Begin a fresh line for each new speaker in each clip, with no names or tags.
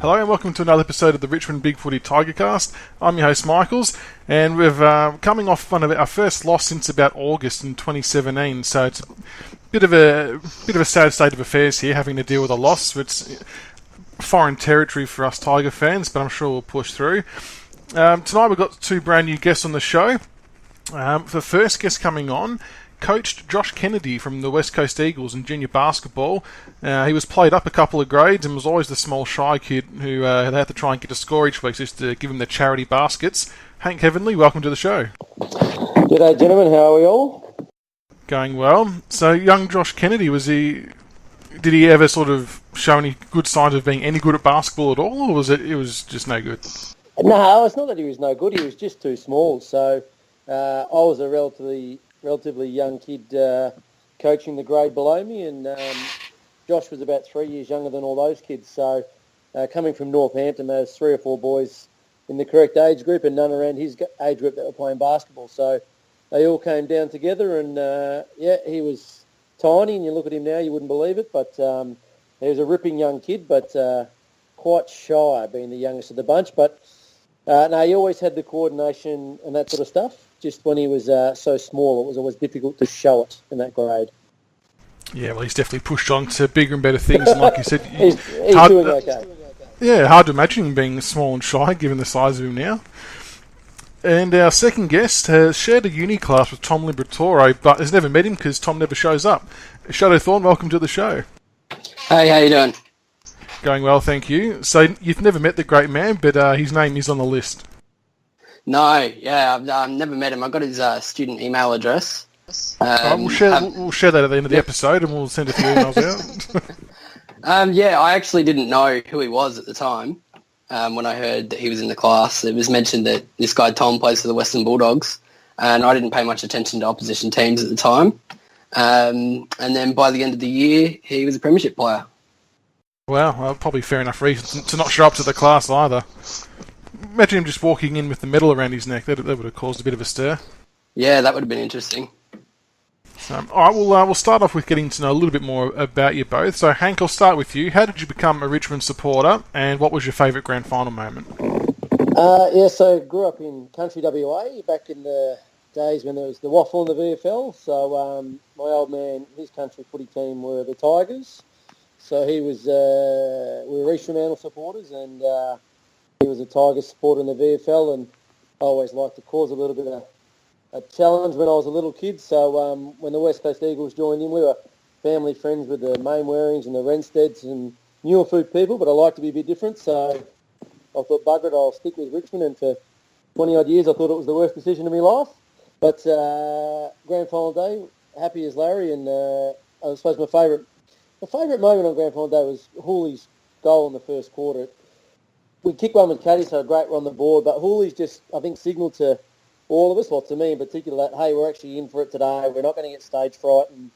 Hello and welcome to another episode of the Richmond BigFooty Tigercast. I'm your host Michaels, and we're coming off one of our first loss since about August in 2017. So it's a bit of a sad state of affairs here, having to deal with a loss. It's foreign territory for us Tiger fans, but I'm sure we'll push through. Tonight we've got two brand new guests on the show. The first guest coming on coached Josh Kennedy from the West Coast Eagles in junior basketball. He was played up a couple of grades and was always the small shy kid who they had to try and get a score each week just to give him the charity baskets. Hank Heavenly, welcome to the show.
G'day gentlemen, how are we all?
Going well. So young Josh Kennedy, did he ever sort of show any good signs of being any good at basketball at all, or it was just no good?
No, it's not that he was no good, he was just too small. So I was a relatively young kid coaching the grade below me, and Josh was about 3 years younger than all those kids. So coming from Northampton, there was 3 or 4 boys in the correct age group and none around his age group that were playing basketball. So they all came down together, and he was tiny, and you look at him now, you wouldn't believe it, but he was a ripping young kid, but quite shy, being the youngest of the bunch. But no, he always had the coordination and that sort of stuff. Just when he was so small, it was always difficult to show it in that grade. Yeah,
well, he's definitely pushed on to bigger and better things. And like you said,
he's doing okay.
Yeah, hard to imagine him being small and shy, given the size of him now. And our second guest has shared a uni class with Tom Liberatore, but has never met him because Tom never shows up. Shadowthorn, welcome to the show.
Hey, how you doing?
Going well, thank you. So you've never met the great man, but his name is on the list.
No, yeah, I've never met him. I got his student email address.
We'll share that at the end of the episode, and we'll send a few emails
out. Yeah, I actually didn't know who he was at the time. When I heard that he was in the class, it was mentioned that this guy Tom plays for the Western Bulldogs, and I didn't pay much attention to opposition teams at the time. And then by the end of the year, he was a premiership player.
Well, probably fair enough reason to not show up to the class either. Imagine him just walking in with the medal around his neck. That would have caused a bit of a stir.
Yeah, that would have been interesting.
So, all right, we'll start off with getting to know a little bit more about you both. So, Hank, I'll start with you. How did you become a Richmond supporter, and what was your favourite grand final moment?
So grew up in country WA back in the days when there was the waffle and the VFL. So my old man, his country footy team were the Tigers. So we were Richmond supporters, and he was a Tigers supporter in the VFL, and I always liked to cause a little bit of a challenge when I was a little kid. So when the West Coast Eagles joined in, we were family friends with the Mainwarings and the Rensteads and newer food people, but I like to be a bit different. So I thought, bugger it, I'll stick with Richmond, and for 20-odd years I thought it was the worst decision of my life. But grand final day, happy as Larry, and I suppose my favourite moment on grand final day was Hooley's goal in the first quarter. We kicked one with Caddy, so a great run on the board, but Hooley's just, I think, signalled to all of us, well, to me in particular, that, hey, we're actually in for it today, we're not going to get stage fright, and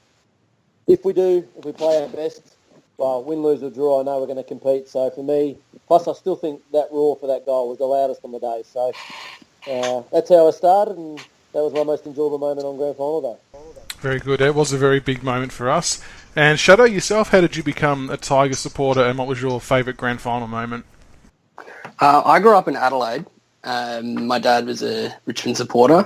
if we play our best, well, win, lose or draw, I know we're going to compete. So for me, plus I still think that roar for that goal was the loudest on the day. So that's how I started, and that was my most enjoyable moment on grand final day.
Very good. It was a very big moment for us. And Shadow, yourself, how did you become a Tiger supporter, and what was your favourite grand final moment?
I grew up in Adelaide. My dad was a Richmond supporter.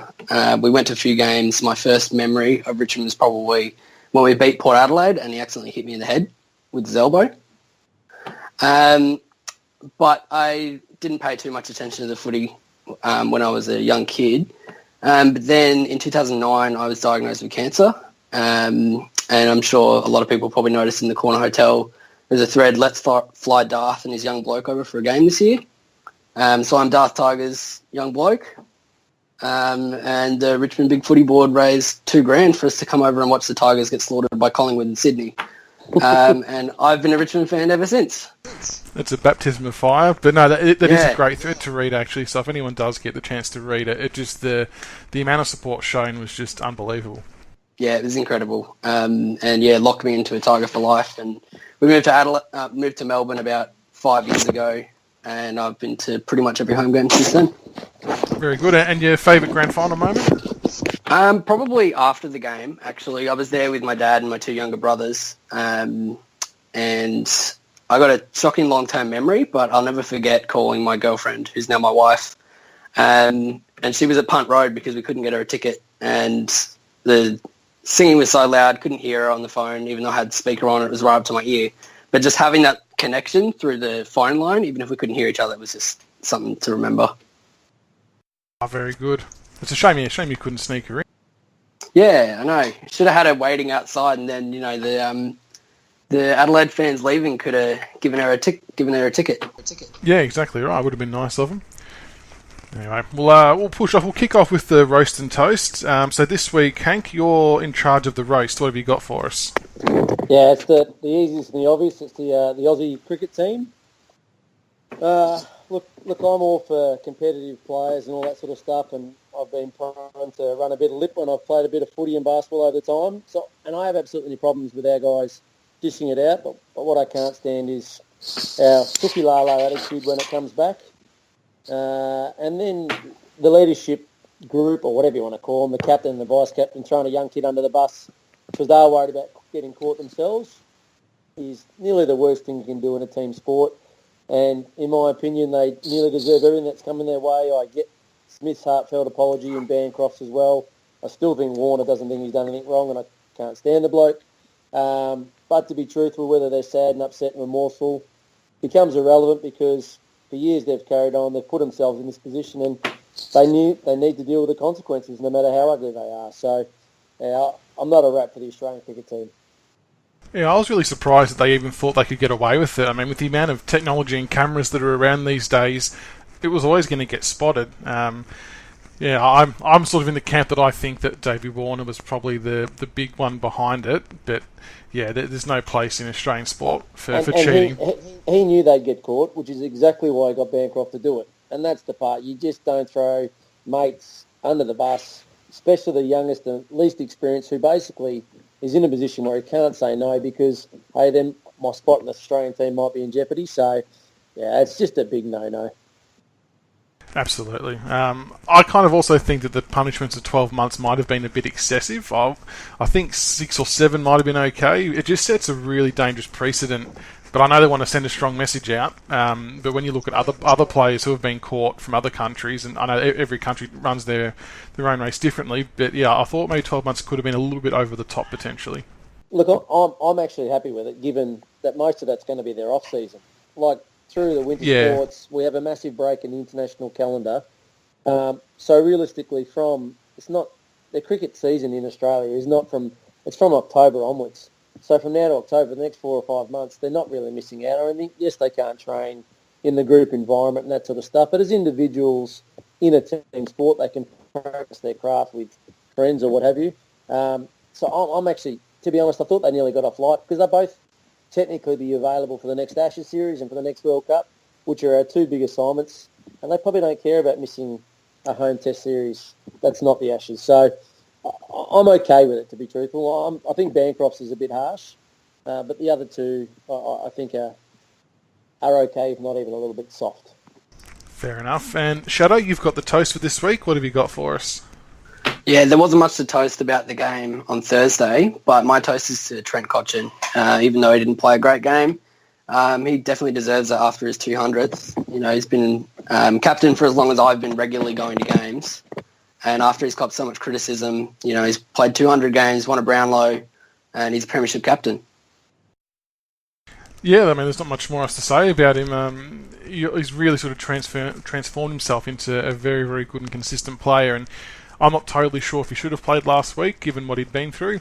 We went to a few games. My first memory of Richmond was probably when we beat Port Adelaide and he accidentally hit me in the head with his elbow. But I didn't pay too much attention to the footy when I was a young kid. But then in 2009, I was diagnosed with cancer. And I'm sure a lot of people probably noticed in the corner hotel, there's a thread, let's fly Darth and his young bloke over for a game this year. So I'm Darth Tiger's young bloke. And the Richmond Big Footy Board raised $2,000 for us to come over and watch the Tigers get slaughtered by Collingwood in Sydney. And I've been a Richmond fan ever since.
It's a baptism of fire, but no, that is a great thread to read, actually. So if anyone does get the chance to read it, the amount of support shown was just unbelievable.
Yeah, it was incredible. Locked me into a Tiger for life. And we moved to Melbourne about 5 years ago, and I've been to pretty much every home game since then.
Very good. And your favourite grand final moment?
Probably after the game, actually. I was there with my dad and my 2 younger brothers, and I got a shocking long-term memory, but I'll never forget calling my girlfriend, who's now my wife, and she was at Punt Road because we couldn't get her a ticket, and the singing was so loud, couldn't hear her on the phone, even though I had the speaker on, it was right up to my ear. But just having that connection through the phone line, even if we couldn't hear each other, it was just something to remember.
Oh, very good. It's a shame you couldn't sneak her in.
Yeah, I know. Should have had her waiting outside, and then the Adelaide fans leaving could have given her a ticket.
Yeah, exactly right. Would have been nice of them. Anyway, we'll push off. We'll kick off with the roast and toast. So this week, Hank, you're in charge of the roast. What have you got for us?
Yeah, it's the easiest and the obvious. It's the Aussie cricket team. Look, I'm all for competitive players and all that sort of stuff, and I've been prone to run a bit of lip when I've played a bit of footy and basketball over the time. So, and I have absolutely no problems with our guys dishing it out, but what I can't stand is our Suki Lalo attitude when it comes back. And then the leadership group, or whatever you want to call them, the captain and the vice-captain throwing a young kid under the bus because they're worried about getting caught themselves, is nearly the worst thing you can do in a team sport. And in my opinion, they nearly deserve everything that's coming their way. I get Smith's heartfelt apology and Bancroft's as well. I still think Warner doesn't think he's done anything wrong, and I can't stand the bloke. But to be truthful, whether they're sad and upset and remorseful becomes irrelevant because for years they've carried on, they've put themselves in this position, and they need to deal with the consequences no matter how ugly they are. So I'm not a rat for the Australian cricket team.
Yeah, I was really surprised that they even thought they could get away with it. I mean, with the amount of technology and cameras that are around these days, it was always going to get spotted. Yeah, I'm sort of in the camp that I think that Davey Warner was probably the big one behind it. But yeah, there's no place in Australian sport for cheating.
He knew they'd get caught, which is exactly why he got Bancroft to do it. And that's the part. You just don't throw mates under the bus, especially the youngest and least experienced, who basically is in a position where he can't say no because, hey, then my spot in the Australian team might be in jeopardy. So, yeah, it's just a big no-no.
Absolutely. I kind of also think that the punishments of 12 months might have been a bit excessive. I think 6 or 7 might have been okay. It just sets a really dangerous precedent. But I know they want to send a strong message out. But when you look at other players who have been caught from other countries, and I know every country runs their own race differently, but yeah, I thought maybe 12 months could have been a little bit over the top potentially.
Look, I'm actually happy with it, given that most of that's going to be their off-season. Like, through the winter sports, we have a massive break in the international calendar. So realistically, the cricket season in Australia it's from October onwards. So from now to October, the next 4 or 5 months, they're not really missing out on anything. Yes, they can't train in the group environment and that sort of stuff, but as individuals in a team sport, they can practice their craft with friends or what have you. So I'm actually, to be honest, I thought they nearly got off light because they both technically be available for the next Ashes series and for the next World Cup, which are our 2 big assignments, and they probably don't care about missing a home test series. That's not the Ashes. So I'm okay with it, to be truthful. I think Bancroft's is a bit harsh, but the other 2 I think are okay, if not even a little bit soft.
Fair enough. And Shadow, you've got the toast for this week. What have you got for us?
Yeah, there wasn't much to toast about the game on Thursday, but my toast is to Trent Cotchin. Even though he didn't play a great game, he definitely deserves it after his 200th. You know, he's been captain for as long as I've been regularly going to games. And after he's copped so much criticism, you know, he's played 200 games, won a Brownlow, and he's a premiership captain.
Yeah, I mean, there's not much more else to say about him. He's really sort of transformed himself into a very, very good and consistent player, and I'm not totally sure if he should have played last week, given what he'd been through.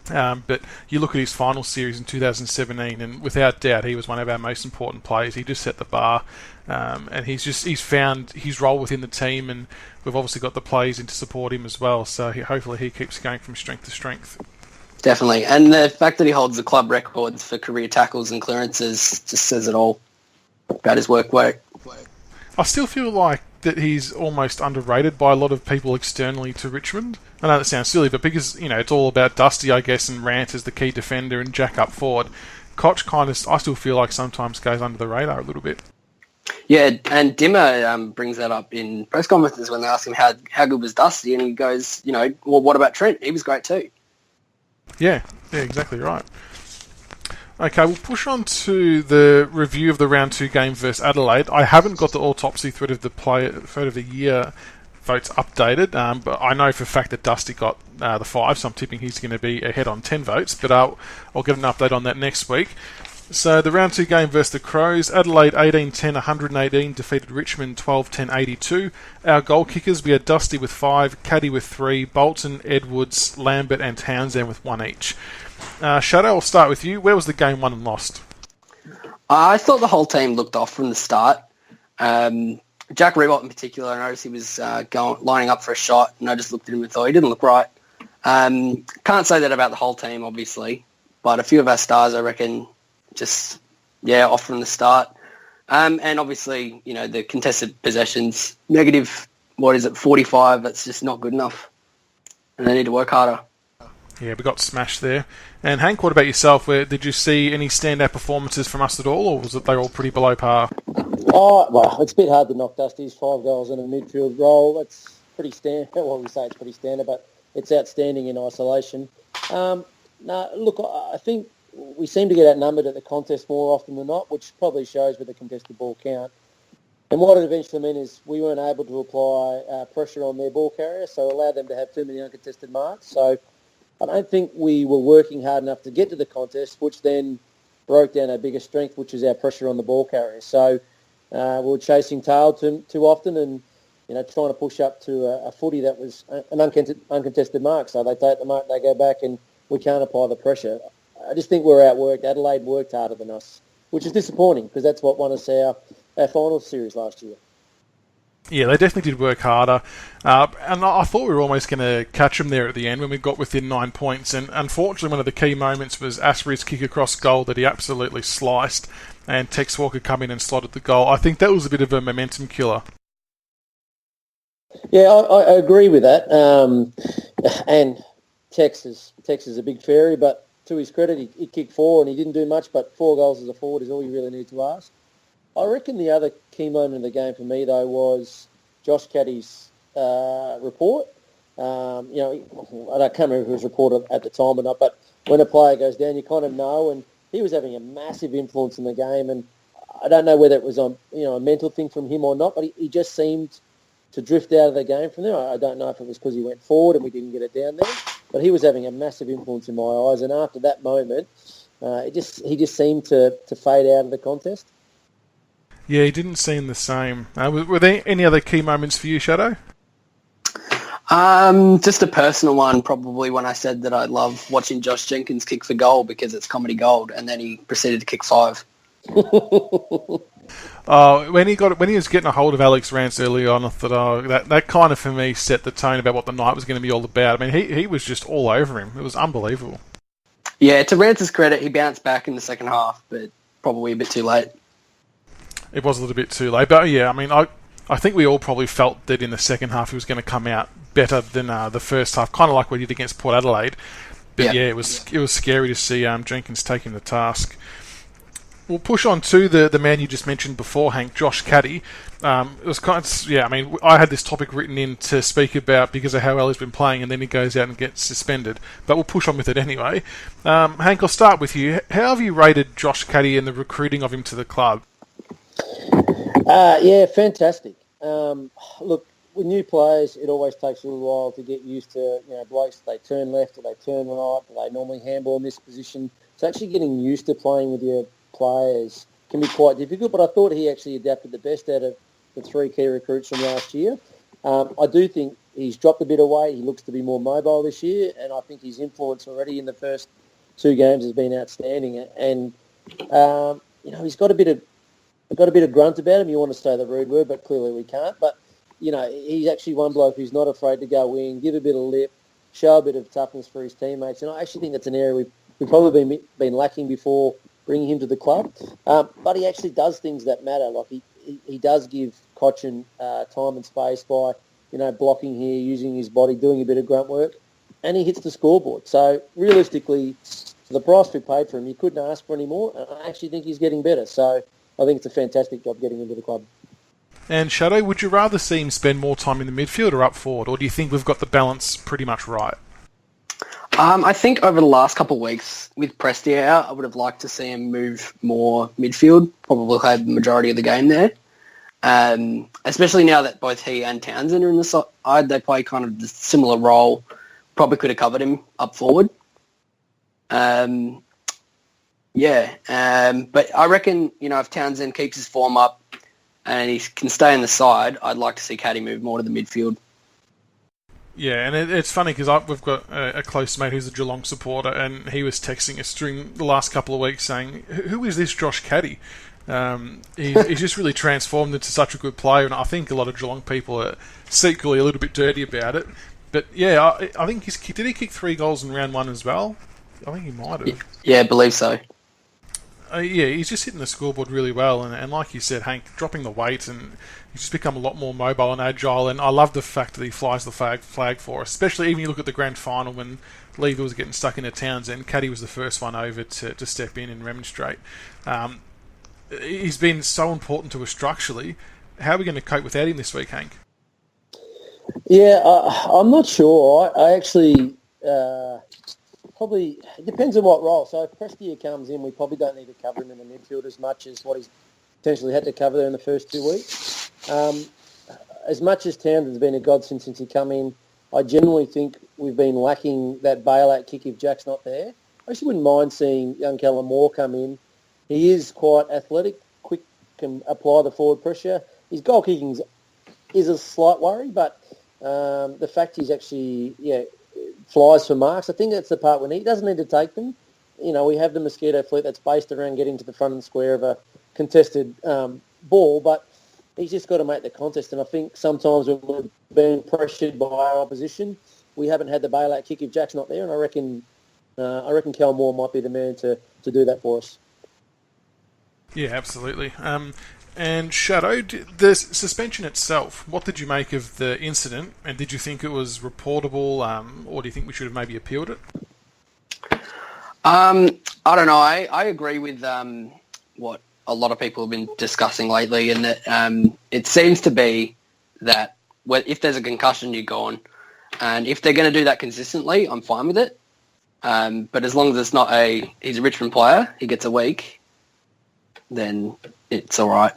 But you look at his final series in 2017, and without doubt, he was one of our most important players. He just set the bar, and he's found his role within the team, and we've obviously got the players in to support him as well. So hopefully he keeps going from strength to strength.
Definitely, and the fact that he holds the club records for career tackles and clearances just says it all about his work rate.
I still feel like that he's almost underrated by a lot of people externally to Richmond. I know that sounds silly, but because, you know, it's all about Dusty, I guess, and Rant as the key defender and Jack up forward, Koch kind of, I still feel like sometimes goes under the radar a little bit.
Yeah, and Dimmer brings that up in press conferences when they ask him how good was Dusty, and he goes, you know, well, what about Trent? He was great too.
Yeah, exactly right. Okay, we'll push on to the review of the round 2 game versus Adelaide. I haven't got the autopsy thread of the year votes updated, but I know for a fact that Dusty got the 5, so I'm tipping he's going to be ahead on 10 votes, but I'll get an update on that next week. So the round 2 game versus the Crows, Adelaide 18-10, 118, defeated Richmond 12-10, 82. Our goal kickers, we had Dusty with 5, Caddy with 3, Bolton, Edwards, Lambert and Townsend with 1 each. Shadow, I'll start with you. Where was the game won and lost?
I thought the whole team looked off from the start. Jack Rewalt in particular, I noticed he was lining up for a shot, and I just looked at him and thought he didn't look right. Can't say that about the whole team, obviously, but a few of our stars, I reckon, just off from the start. And obviously, the contested possessions, negative, 45, that's just not good enough. And they need to work harder.
Yeah, we got smashed there. And Hank, what about yourself? Did you see any standout performances from us at all, or was it they all pretty below par?
Oh, well, it's a bit hard to knock Dusty's 5 goals in a midfield role. It's pretty standard. Well, we say it's pretty standard, but it's outstanding in isolation. Look, I think we seem to get outnumbered at the contest more often than not, which probably shows with the contested ball count. And what it eventually meant is we weren't able to apply pressure on their ball carrier, so allowed them to have too many uncontested marks. So I don't think we were working hard enough to get to the contest, which then broke down our biggest strength, which is our pressure on the ball carrier. So we were chasing tail too often and trying to push up to a footy that was an uncontested mark. So they take the mark, they go back, and we can't apply the pressure. I just think we're outworked. Adelaide worked harder than us, which is disappointing because that's what won us our final series last year.
Yeah, they definitely did work harder. And I thought we were almost going to catch them there at the end when we got within 9 points. And unfortunately, one of the key moments was Asprey's kick across goal that he absolutely sliced, and Tex Walker come in and slotted the goal. I think that was a bit of a momentum killer. Yeah,
I agree with that. And Tex is a big fairy, but to his credit, he kicked 4 and he didn't do much, but 4 goals as a forward is all you really need to ask. I reckon the other key moment of the game for me, though, was Josh Caddy's report. I can't remember if it was reported at the time or not, but when a player goes down, you kind of know, and he was having a massive influence in the game, and I don't know whether it was a mental thing from him or not, but he just seemed to drift out of the game from there. I don't know if it was because he went forward and we didn't get it down there, but he was having a massive influence in my eyes, and after that moment, he just seemed to fade out of the contest.
Yeah, he didn't seem the same. Were there any other key moments for you, Shadow?
Just a personal one, probably when I said that I love watching Josh Jenkins kick for goal because it's comedy gold, and then he proceeded to kick 5.
When he was getting a hold of Alex Rance early on, I thought, that kind of for me set the tone about what the night was going to be all about. I mean, he was just all over him. It was unbelievable.
Yeah, to Rance's credit, he bounced back in the second half, but probably a bit too late.
It was a little bit too late, but yeah, I mean, I think we all probably felt that in the second half he was going to come out better than the first half, kind of like we did against Port Adelaide. But yeah, it was scary to see Jenkins taking the task. We'll push on to the man you just mentioned before, Hank, Josh Caddy. It was kind of, I mean, I had this topic written in to speak about because of how well he's been playing, and then he goes out and gets suspended. But we'll push on with it anyway. Hank, I'll start with you. How have you rated Josh Caddy and the recruiting of him to the club?
Yeah, fantastic. Look, with new players, it always takes a little while to get used to, blokes, they turn left or they turn right, or they normally handball in this position. So actually getting used to playing with your players can be quite difficult, but I thought he actually adapted the best out of the 3 key recruits from last year. I do think he's dropped a bit of weight. He looks to be more mobile this year, and I think his influence already in the first 2 games has been outstanding. And, he's got a bit of grunt about him. You want to say the rude word, but clearly we can't. But, he's actually one bloke who's not afraid to go in, give a bit of lip, show a bit of toughness for his teammates. And I actually think that's an area we've probably been lacking before bringing him to the club. But he actually does things that matter. Like he does give Cochin time and space by, blocking here, using his body, doing a bit of grunt work, and he hits the scoreboard. So realistically, for the price we paid for him, you couldn't ask for any more. And I actually think he's getting better. So I think it's a fantastic job getting into the club.
And Shadow, would you rather see him spend more time in the midfield or up forward, or do you think we've got the balance pretty much right?
I think over the last couple of weeks with Prestia out, I would have liked to see him move more midfield, probably have the majority of the game there. Especially now that both he and Townsend are in the side, they play kind of the similar role. Probably could have covered him up forward. But I reckon, if Townsend keeps his form up and he can stay in the side, I'd like to see Caddy move more to the midfield.
Yeah, and it's funny because we've got a close mate who's a Geelong supporter, and he was texting us during the last couple of weeks saying, "Who is this Josh Caddy?" He's just really transformed into such a good player, and I think a lot of Geelong people are secretly a little bit dirty about it. But yeah, I think did he kick 3 goals in round 1 as well? I think he might have.
Yeah, I believe so.
He's just hitting the scoreboard really well, and like you said, Hank, dropping the weight, and he's just become a lot more mobile and agile, and I love the fact that he flies the flag for us, especially even you look at the grand final when Lever was getting stuck into Townsend. Caddy was the first one over to step in and remonstrate. He's been so important to us structurally. How are we going to cope without him this week, Hank?
Yeah, I'm not sure. I actually... probably, it depends on what role. So if Prestia comes in, we probably don't need to cover him in the midfield as much as what he's potentially had to cover there in the first 2 weeks. As much as Townsend's been a godsend since he come in, I generally think we've been lacking that bailout kick if Jack's not there. I actually wouldn't mind seeing young Callum Moore come in. He is quite athletic, quick, can apply the forward pressure. His goal kicking is a slight worry, but the fact he's actually, flies for marks. I think that's the part we need. He doesn't need to take them. We have the Mosquito fleet that's based around getting to the front and square of a contested ball, but he's just got to make the contest. And I think sometimes when we're being pressured by our opposition, we haven't had the bailout kick if Jack's not there, and I reckon Cal Moore might be the man to do that for us. Yeah,
absolutely. And Shadow, the suspension itself, what did you make of the incident? And did you think it was reportable, or do you think we should have maybe appealed it?
I don't know. I agree with what a lot of people have been discussing lately, and that it seems to be that if there's a concussion, you're gone. And if they're going to do that consistently, I'm fine with it. But as long as it's not he's a Richmond player, he gets a week, then it's all right.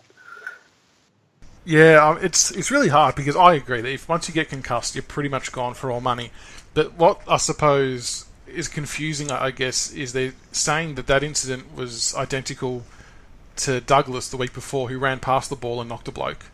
Yeah, it's really hard because I agree that if once you get concussed, you're pretty much gone for all money. But what I suppose is confusing, I guess, is they're saying that incident was identical to Douglas the week before, who ran past the ball and knocked a bloke.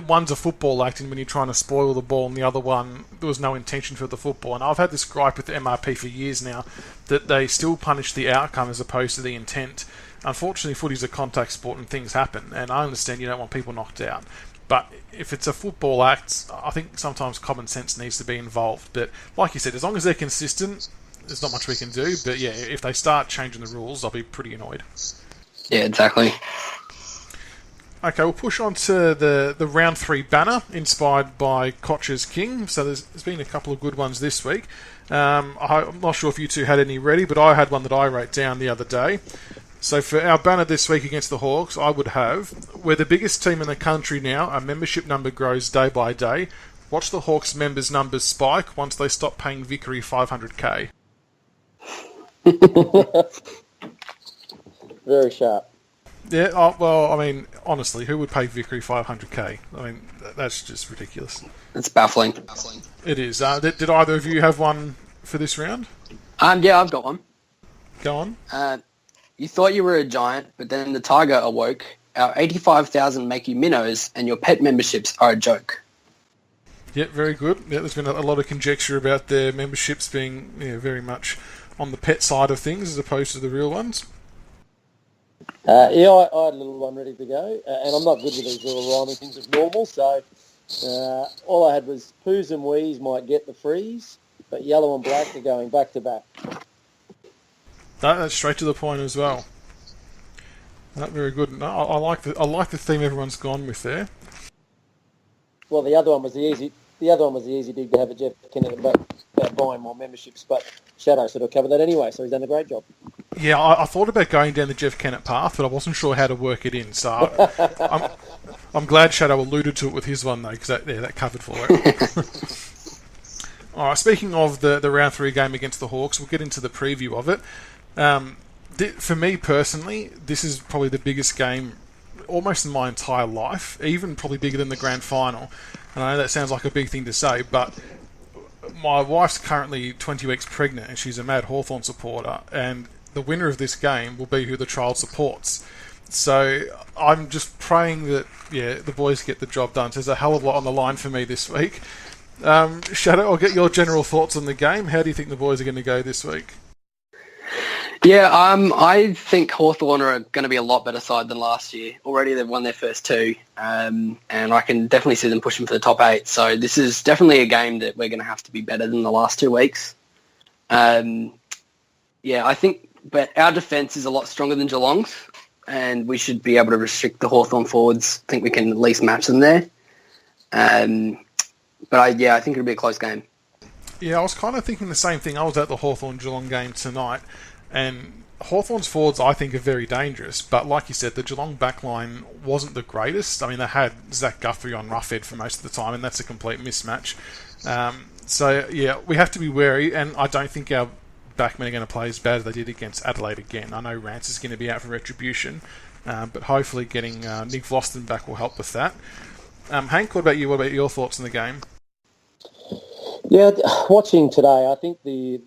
One's a football act, and when you're trying to spoil the ball, and the other one, there was no intention for the football. And I've had this gripe with the MRP for years now, that they still punish the outcome as opposed to the intent. Unfortunately, footy's a contact sport and things happen, and I understand you don't want people knocked out. But if it's a football act, I think sometimes common sense needs to be involved. But like you said, as long as they're consistent, there's not much we can do. But yeah, if they start changing the rules, I'll be pretty annoyed.
Yeah, exactly.
Okay, we'll push on to the round 3 banner, inspired by Koch's King. So there's been a couple of good ones this week. I'm not sure if you two had any ready, but I had one that I wrote down the other day. So for our banner this week against the Hawks, I would have, we're the biggest team in the country now, our membership number grows day by day. Watch the Hawks members' numbers spike once they stop paying Vickery $500K.
Very sharp.
Yeah, well, I mean, honestly, who would pay Vickery $500K? I mean, that's just ridiculous.
It's baffling.
It is. Did either of you have one for this round?
Yeah, I've got one.
Go on.
You thought you were a giant, but then the tiger awoke. Our 85,000 make you minnows, and your pet memberships are a joke.
Yeah, very good. Yeah, there's been a lot of conjecture about their memberships being very much on the pet side of things as opposed to the real ones.
I had a little one ready to go, and I'm not good with these little rhyming things as normal, so all I had was poos and wees might get the freeze, but yellow and black are going back to back.
That's straight to the point as well. Very good. No, I like the theme everyone's gone with there.
Well, the other one was the easy dig to have a Jeff Kennett about buying more memberships, but Shadow sort of covered that anyway, so he's done a great job.
Yeah, I thought about going down the Jeff Kennett path, but I wasn't sure how to work it in. So I'm glad Shadow alluded to it with his one though, because that covered for it. All right, speaking of the round 3 game against the Hawks, we'll get into the preview of it. For me personally, this is probably the biggest game almost in my entire life, even probably bigger than the grand final. And I know that sounds like a big thing to say, but my wife's currently 20 weeks pregnant and she's a mad Hawthorn supporter, and the winner of this game will be who the child supports. So I'm just praying that, the boys get the job done. So there's a hell of a lot on the line for me this week. Shadow, I'll get your general thoughts on the game. How do you think the boys are going to go this week?
Yeah, I think Hawthorn are going to be a lot better side than last year. Already they've won their first 2, and I can definitely see them pushing for the top 8. So this is definitely a game that we're going to have to be better than the last 2 weeks. I think, but our defence is a lot stronger than Geelong's, and we should be able to restrict the Hawthorn forwards. I think we can at least match them there. I think it'll be a close game.
Yeah, I was kind of thinking the same thing. I was at the Hawthorn-Geelong game tonight, and Hawthorn's forwards, I think, are very dangerous. But like you said, the Geelong backline wasn't the greatest. I mean, they had Zach Guthrie on roughhead for most of the time, and that's a complete mismatch. We have to be wary, and I don't think our backmen are going to play as bad as they did against Adelaide again. I know Rance is going to be out for retribution, but hopefully getting Nick Vlosten back will help with that. Hank, what about you? What about your thoughts on the game?
Yeah, watching today, I think the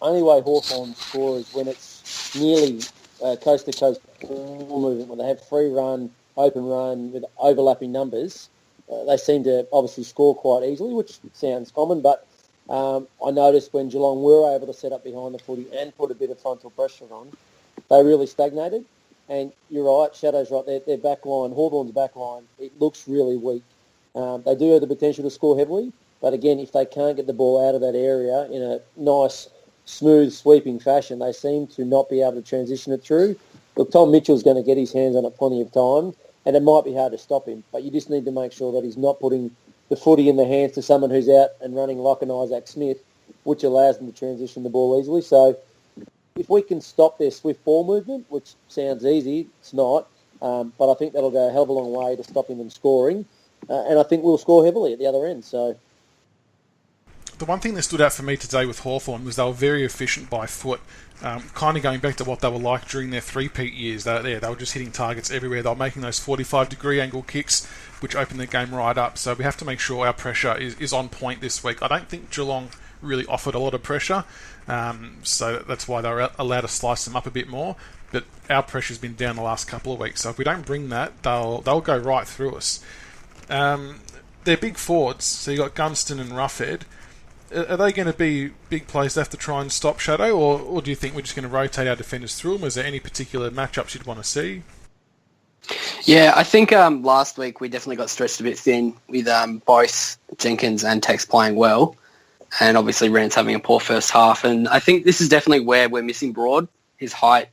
only way Hawthorn score is when it's nearly coast-to-coast ball movement, when they have free run, open run with overlapping numbers. They seem to obviously score quite easily, which sounds common, but I noticed when Geelong were able to set up behind the footy and put a bit of frontal pressure on, they really stagnated. And you're right, Shadow's right, their back line, Hawthorn's back line, it looks really weak. They do have the potential to score heavily, but again, if they can't get the ball out of that area in a nice, smooth, sweeping fashion, they seem to not be able to transition it through. Look, Tom Mitchell's going to get his hands on it plenty of time, and it might be hard to stop him, but you just need to make sure that he's not putting the footy in the hands to someone who's out and running like an Isaac Smith, which allows them to transition the ball easily. So if we can stop their swift ball movement, which sounds easy, it's not, but I think that'll go a hell of a long way to stopping them scoring, and I think we'll score heavily at the other end. So
the one thing that stood out for me today with Hawthorn was they were very efficient by foot, kind of going back to what they were like during their three-peat years. They were just hitting targets everywhere. They were making those 45-degree angle kicks, which opened the game right up. So we have to make sure our pressure is on point this week. I don't think Geelong really offered a lot of pressure, so that's why they were allowed to slice them up a bit more. But our pressure's been down the last couple of weeks, so if we don't bring that, they'll go right through us. They're big forwards, so you got Gunston and Roughhead. Are they going to be big plays to have to try and stop Shadow, or do you think we're just going to rotate our defenders through them? Is there any particular matchups you'd want to see?
Yeah, I think last week we definitely got stretched a bit thin with both Jenkins and Tex playing well, and obviously Rance having a poor first half. And I think this is definitely where we're missing Broad. His height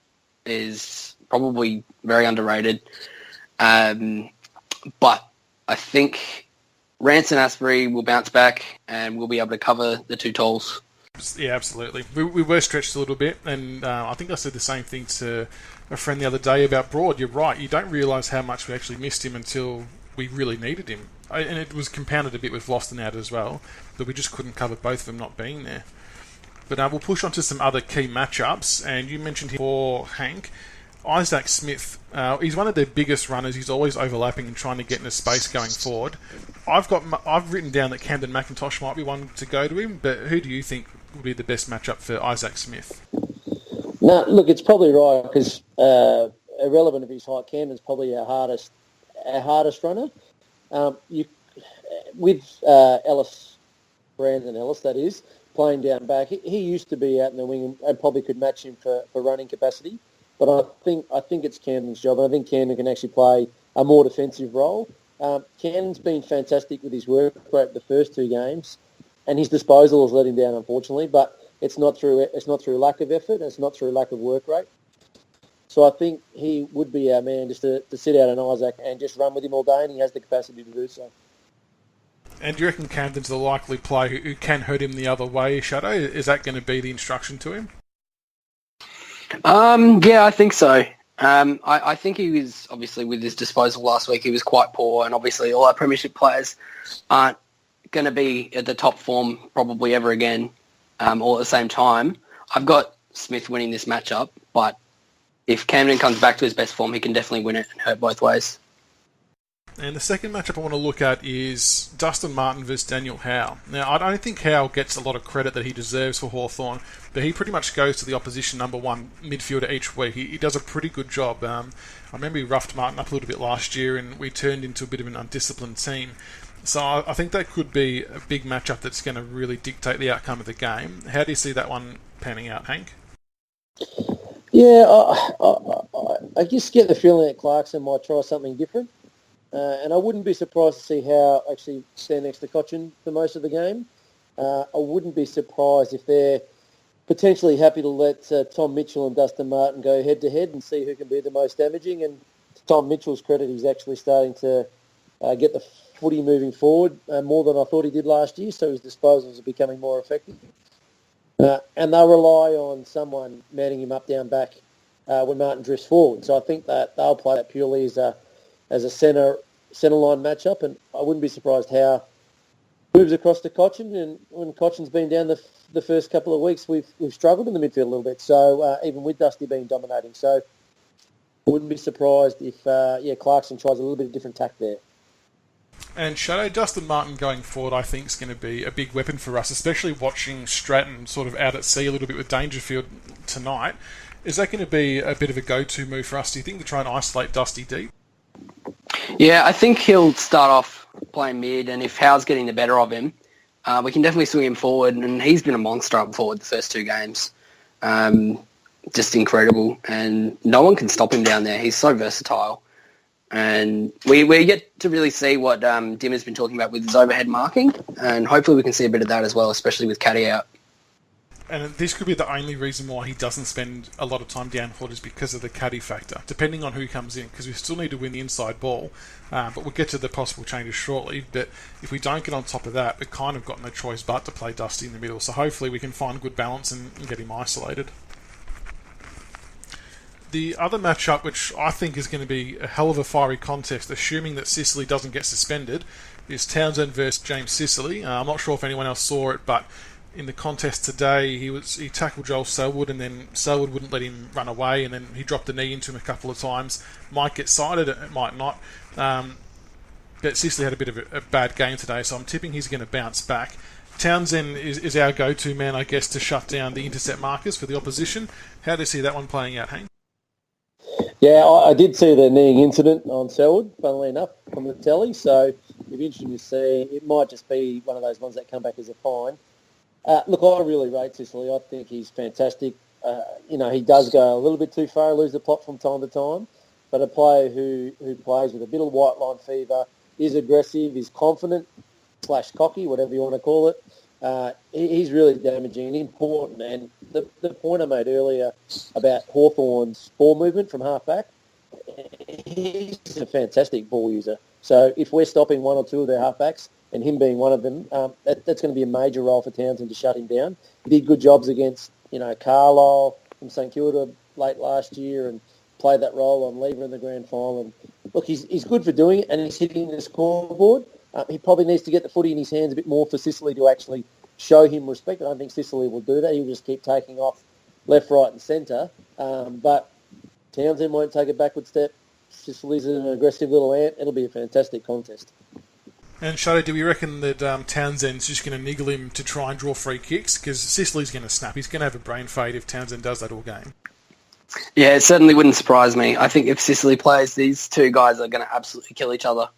is probably very underrated. But I think Rance and Asprey will bounce back and we'll be able to cover the two talls.
Yeah, absolutely. We were stretched a little bit, and I think I said the same thing to a friend the other day about Broad. You're right. You don't realise how much we actually missed him until we really needed him. And it was compounded a bit with Vlosten out as well, but we just couldn't cover both of them not being there. But we'll push on to some other key matchups, and you mentioned him for Hank. Isaac Smith, he's one of their biggest runners. He's always overlapping and trying to get into space going forward. I've written down that Camden McIntosh might be one to go to him, but who do you think would be the best matchup for Isaac Smith?
No, look, it's probably right because irrelevant of his height, Camden's probably our hardest runner. With Ellis, Brandon Ellis, that is, playing down back, he used to be out in the wing and probably could match him for running capacity. But I think it's Camden's job, and I think Camden can actually play a more defensive role. Camden's been fantastic with his work rate the first two games, and his disposal has let him down, unfortunately. But it's not through lack of effort, and it's not through lack of work rate. So I think he would be our man just to sit out on Isaac and just run with him all day, and he has the capacity to do so.
And do you reckon Camden's the likely player who can hurt him the other way, Shadow? Is that going to be the instruction to him?
Yeah, I think so. I think he was, obviously, with his disposal last week, he was quite poor, and obviously all our premiership players aren't going to be at the top form probably ever again, all at the same time. I've got Smith winning this matchup, but if Camden comes back to his best form, he can definitely win it and hurt both ways.
And the second matchup I want to look at is Dustin Martin versus Daniel Howe. Now, I don't think Howe gets a lot of credit that he deserves for Hawthorn, but he pretty much goes to the opposition number one midfielder each week. He does a pretty good job. I remember he roughed Martin up a little bit last year, and we turned into a bit of an undisciplined team. So I think that could be a big matchup that's going to really dictate the outcome of the game. How do you see that one panning out, Hank?
Yeah, I just get the feeling that Clarkson might try something different. And I wouldn't be surprised to see Howe actually stand next to Cochin for most of the game. I wouldn't be surprised if they're potentially happy to let Tom Mitchell and Dustin Martin go head-to-head and see who can be the most damaging. And to Tom Mitchell's credit, he's actually starting to get the footy moving forward more than I thought he did last year, so his disposals are becoming more effective. And they'll rely on someone manning him up down back when Martin drifts forward. So I think that they'll play that purely as a centre line matchup, and I wouldn't be surprised how moves across to Cochin. And when Cochin's been down the first couple of weeks, we've struggled in the midfield a little bit. So even with Dusty being dominating, so I wouldn't be surprised if Clarkson tries a little bit of different tack there.
And Shadow, Dustin Martin going forward, I think, is going to be a big weapon for us, especially watching Stratton sort of out at sea a little bit with Dangerfield tonight. Is that going to be a bit of a go-to move for us, do you think, to try and isolate Dusty deep?
Yeah, I think he'll start off playing mid, and if Howe's getting the better of him, we can definitely swing him forward, and he's been a monster up forward the first two games. Just incredible, and no one can stop him down there. He's so versatile. And we're yet to really see what Dimmer's been talking about with his overhead marking, and hopefully we can see a bit of that as well, especially with Caddy out.
And this could be the only reason why he doesn't spend a lot of time downfield is because of the Caddy factor, depending on who comes in, because we still need to win the inside ball, but we'll get to the possible changes shortly. But if we don't get on top of that, we've kind of got no choice but to play Dusty in the middle, so hopefully we can find good balance and get him isolated. The other matchup, which I think is going to be a hell of a fiery contest, assuming that Sicily doesn't get suspended, is Townsend versus James Sicily. I'm not sure if anyone else saw it, but in the contest today, he tackled Joel Selwood, and then Selwood wouldn't let him run away, and then he dropped the knee into him a couple of times. Might get cited, it might not. But Sicily had a bit of a bad game today, so I'm tipping he's going to bounce back. Townsend is our go-to man, I guess, to shut down the intercept markers for the opposition. How do you see that one playing out, Hank?
Yeah, I did see the kneeing incident on Selwood, funnily enough, from the telly, so it'd be interesting to see. It might just be one of those ones that come back as a fine. Look, I really rate Sicily. I think he's fantastic. He does go a little bit too far, lose the plot from time to time, but a player who plays with a bit of white line fever, is aggressive, is confident, / cocky, whatever you want to call it. He's really damaging and important. And the point I made earlier about Hawthorn's ball movement from half-back, he's a fantastic ball user. So if we're stopping one or two of their half-backs, and him being one of them, that's going to be a major role for Townsend to shut him down. He did good jobs against, Carlisle from St Kilda late last year and played that role on Lever in the grand final. And look, he's good for doing it, and he's hitting the scoreboard. He probably needs to get the footy in his hands a bit more for Sicily to actually show him respect. I don't think Sicily will do that. He'll just keep taking off left, right and centre. But Townsend won't take a backward step. Sicily's an aggressive little ant. It'll be a fantastic contest.
And Shadow, do we reckon that Townsend's just going to niggle him to try and draw free kicks? Because Sicily's going to snap. He's going to have a brain fade if Townsend does that all game.
Yeah, it certainly wouldn't surprise me. I think if Sicily plays, these two guys are going to absolutely kill each other.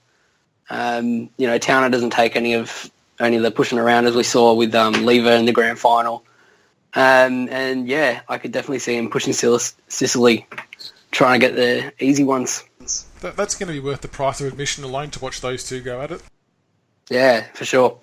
Towner doesn't take any of the pushing around as we saw with Lever in the grand final. I could definitely see him pushing Sicily, trying to get the easy ones.
That's going to be worth the price of admission alone to watch those two go at it.
Yeah, for sure.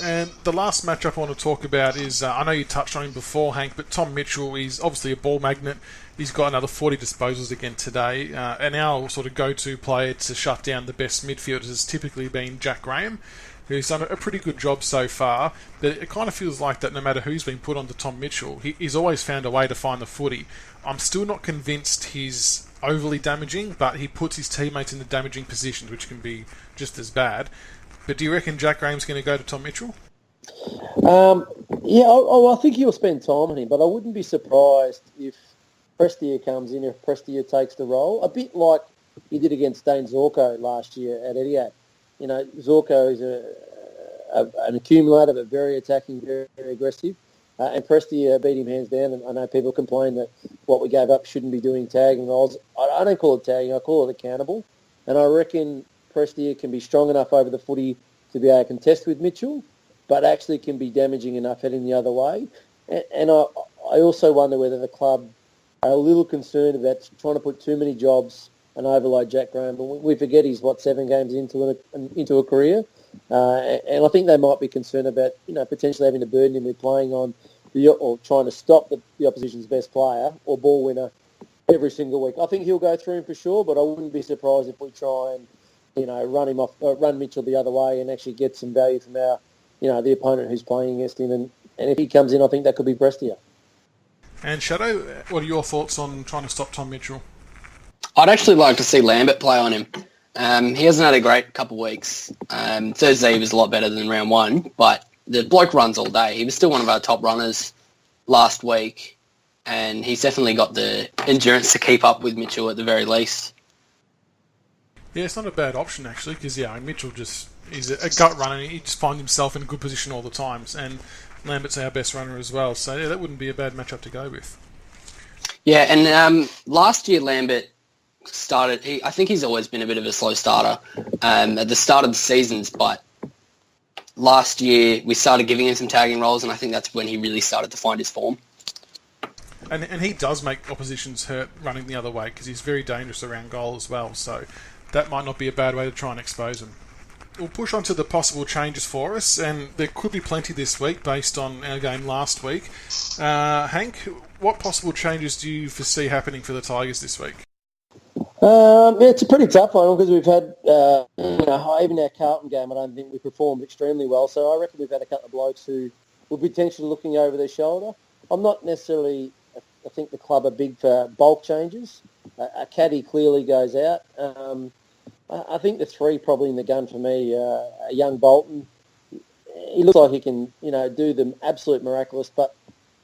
And the last matchup I want to talk about is, I know you touched on him before, Hank, but Tom Mitchell, he's obviously a ball magnet. He's got another 40 disposals again today. And our sort of go-to player to shut down the best midfielders has typically been Jack Graham, who's done a pretty good job so far. But it kind of feels like that no matter who's been put onto Tom Mitchell, he's always found a way to find the footy. I'm still not convinced he's overly damaging, but he puts his teammates in the damaging positions, which can be just as bad. But do you reckon Jack Graham's going to go to Tom Mitchell?
I think he'll spend time on him, but I wouldn't be surprised if Prestia comes in, if Prestia takes the role, a bit like he did against Dane Zorko last year at Etihad. You know, Zorko is an accumulator, but very attacking, very, very aggressive. And Prestia beat him hands down, and I know people complain that what we gave up shouldn't be doing tagging roles. I don't call it tagging, I call it accountable. And I reckon Prestia can be strong enough over the footy to be able to contest with Mitchell, but actually can be damaging enough heading the other way. And I also wonder whether the club are a little concerned about trying to put too many jobs and overload Jack Graham. But we forget he's, 7 games into a career. And I think they might be concerned about, potentially having to burden him with playing on or trying to stop the opposition's best player or ball winner every single week. I think he'll go through him for sure, but I wouldn't be surprised if we try and, run Mitchell the other way and actually get some value from the opponent who's playing against him. And if he comes in, I think that could be Prestia. And
Shadow, what are your thoughts on trying to stop Tom Mitchell?
I'd actually like to see Lambert play on him. He hasn't had a great couple of weeks. Thursday he was a lot better than round 1, but the bloke runs all day. He was still one of our top runners last week, and he's definitely got the endurance to keep up with Mitchell at the very least.
Yeah, it's not a bad option actually, because Mitchell he's a gut runner. He just finds himself in a good position all the times, and Lambert's our best runner as well. So yeah, that wouldn't be a bad matchup to go with.
Yeah, and last year Lambert started. I think he's always been a bit of a slow starter at the start of the seasons, but last year we started giving him some tagging roles, and I think that's when he really started to find his form.
And he does make oppositions hurt running the other way because he's very dangerous around goal as well. So that might not be a bad way to try and expose him. We'll push on to the possible changes for us, and there could be plenty this week based on our game last week. Hank, what possible changes do you foresee happening for the Tigers this week?
It's a pretty tough one because we've had, even our Carlton game, I don't think we performed extremely well. So I reckon we've had a couple of blokes who will be potentially looking over their shoulder. I'm not necessarily, I think the club are big for bulk changes. A Caddy clearly goes out. I think the 3 probably in the gun for me, a young Bolton. He looks like he can, do the absolute miraculous, but,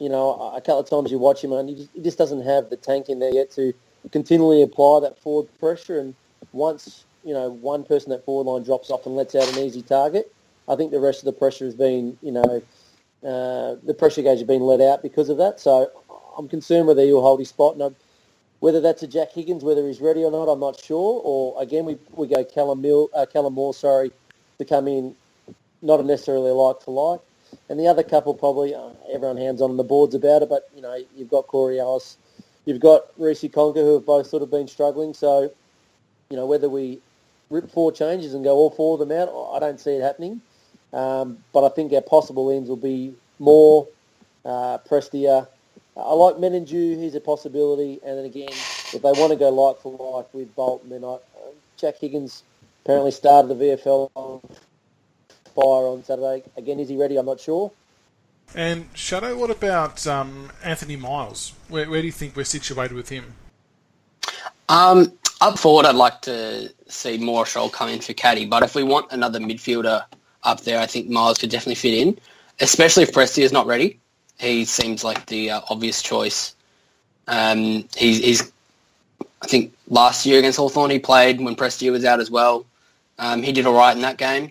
a couple of times you watch him and he just doesn't have the tank in there yet to continually apply that forward pressure. And once, one person at forward line drops off and lets out an easy target, I think the rest of the pressure has been, the pressure gauge has been let out because of that. So I'm concerned whether he'll hold his spot. And whether that's a Jack Higgins, whether he's ready or not, I'm not sure. Or again, we go Callum Moore, to come in, not necessarily like for like. And the other couple probably, everyone hands on the boards about it, but you've got Corey Ellis, you've got Reece Conker, who have both sort of been struggling. So, whether we rip 4 changes and go all 4 of them out, I don't see it happening. But I think our possible ends will be Moore, Prestia. I like Menenju, he's a possibility. And then again, if they want to go like for like with Bolton, then Jack Higgins apparently started the VFL on fire on Saturday. Again, is he ready? I'm not sure.
And Shadow, what about Anthony Miles? Where do you think we're situated with him?
Up forward, I'd like to see Morishall come in for Caddy, but if we want another midfielder up there, I think Miles could definitely fit in, especially if Prestia is not ready. He seems like the obvious choice. He's, I think, last year against Hawthorn, he played when Prestia was out as well. He did all right in that game.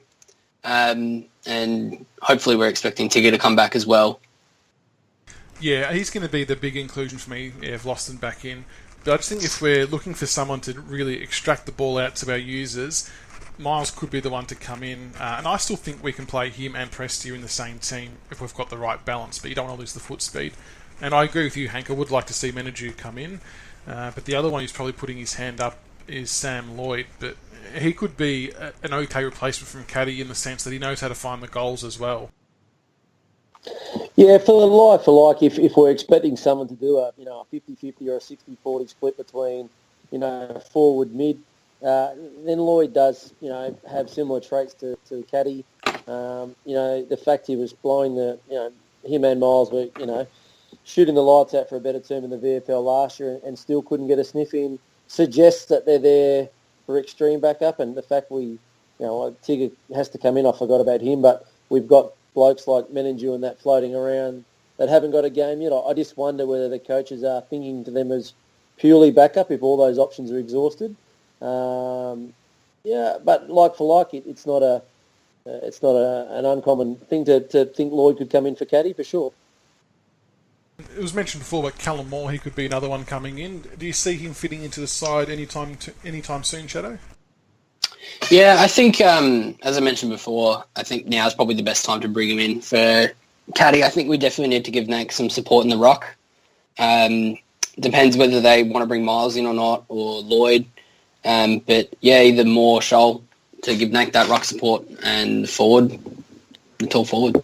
And hopefully we're expecting Tigger to come back as well.
Yeah, he's going to be the big inclusion for me if Loston back in. But I just think if we're looking for someone to really extract the ball out to our users, Miles could be the one to come in. And I still think we can play him and Prestia in the same team if we've got the right balance, but you don't want to lose the foot speed. And I agree with you, Hank. I would like to see Menenju come in. But the other one who's probably putting his hand up is Sam Lloyd. But he could be an okay replacement from Caddy in the sense that he knows how to find the goals as well.
Yeah, for like, if we're expecting someone to do a 50-50 or a 60-40 split between, forward, mid, then Lloyd does, have similar traits to Caddy. The fact he was blowing him and Miles were, shooting the lights out for a better term in the VFL last year and still couldn't get a sniff in suggests that they're there for extreme backup, and the fact we Tigger has to come in. I forgot about him, but we've got blokes like Menenju and that floating around that haven't got a game yet. I just wonder whether the coaches are thinking to them as purely backup if all those options are exhausted. But like for like, it's not an uncommon thing to think Lloyd could come in for Caddy for sure.
It was mentioned before, but Callum Moore, he could be another one coming in. Do you see him fitting into the side anytime soon, Shadow?
Yeah, I think, as I mentioned before, I think now is probably the best time to bring him in. For Caddy, I think we definitely need to give Nank some support in the ruck. Depends whether they want to bring Miles in or not, or Lloyd. But yeah, either Moore or Scholl to give Nank that ruck support and the tall forward.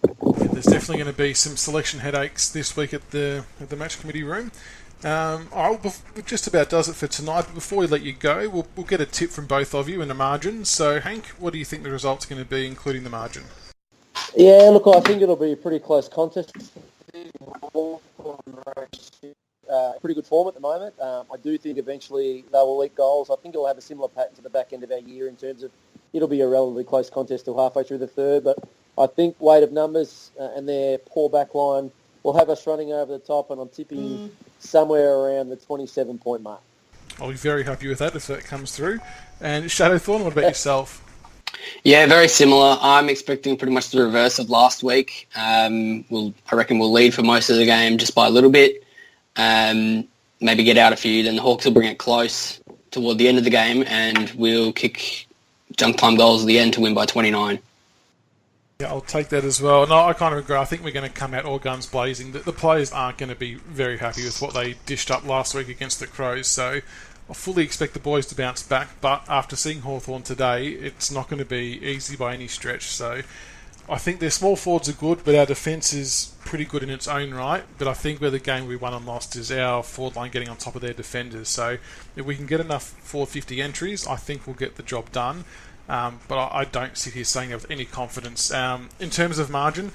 Yeah, there's definitely going to be some selection headaches this week at the match committee room. It just about does it for tonight. But before we let you go, we'll get a tip from both of you and a margin. So, Hank, what do you think the result's going to be, including the margin?
Yeah, look, I think it'll be a pretty close contest. Pretty good form at the moment. I do think eventually they will eat goals. I think it'll have a similar pattern to the back end of our year in terms of it'll be a relatively close contest till halfway through the third. But I think weight of numbers and their poor back line will have us running over the top, and I'm tipping somewhere around the 27-point mark.
I'll be very happy with that if that comes through. And Shadowthorn, what about yourself?
Yeah, very similar. I'm expecting pretty much the reverse of last week. I reckon we'll lead for most of the game just by a little bit. Maybe get out a few, then the Hawks will bring it close toward the end of the game, and we'll kick junk time goals at the end to win by 29.
Yeah, I'll take that as well. No, I kind of agree. I think we're going to come out all guns blazing. The players aren't going to be very happy with what they dished up last week against the Crows, so I fully expect the boys to bounce back, but after seeing Hawthorn today, it's not going to be easy by any stretch. So I think their small forwards are good, but our defence is pretty good in its own right. But I think where the game we won and lost is our forward line getting on top of their defenders. So if we can get enough 450 entries, I think we'll get the job done. But I don't sit here saying that with any confidence. In terms of margin,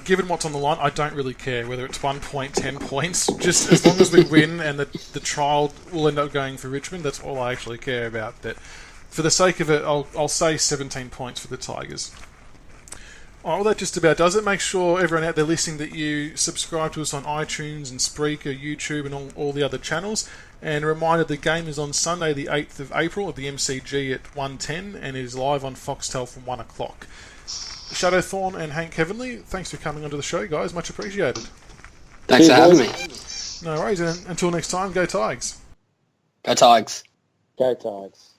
given what's on the line, I don't really care whether it's 1 point, 10 points. Just as long as we win and the trial will end up going for Richmond, that's all I actually care about. But for the sake of it, I'll say 17 points for the Tigers. Well, that just about does it. Make sure everyone out there listening that you subscribe to us on iTunes and Spreaker, YouTube and all the other channels. And a reminder, the game is on Sunday the 8th of April at the MCG at 1:10 and is live on Foxtel from 1 o'clock. Shadowthorn and Hank Heavenly, thanks for coming onto the show, guys. Much appreciated.
Thanks for having me.
No worries. And until next time, go Tigers.
Go Tigers.
Go Tigers.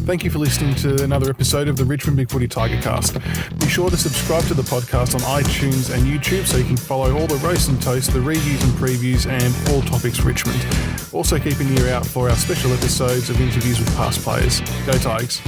Thank you for listening to another episode of the Richmond BigFooty Tigercast. Be sure to subscribe to the podcast on iTunes and YouTube so you can follow all the roast and toast, the reviews and previews, and all topics Richmond. Also keep an ear out for our special episodes of interviews with past players. Go Tigers.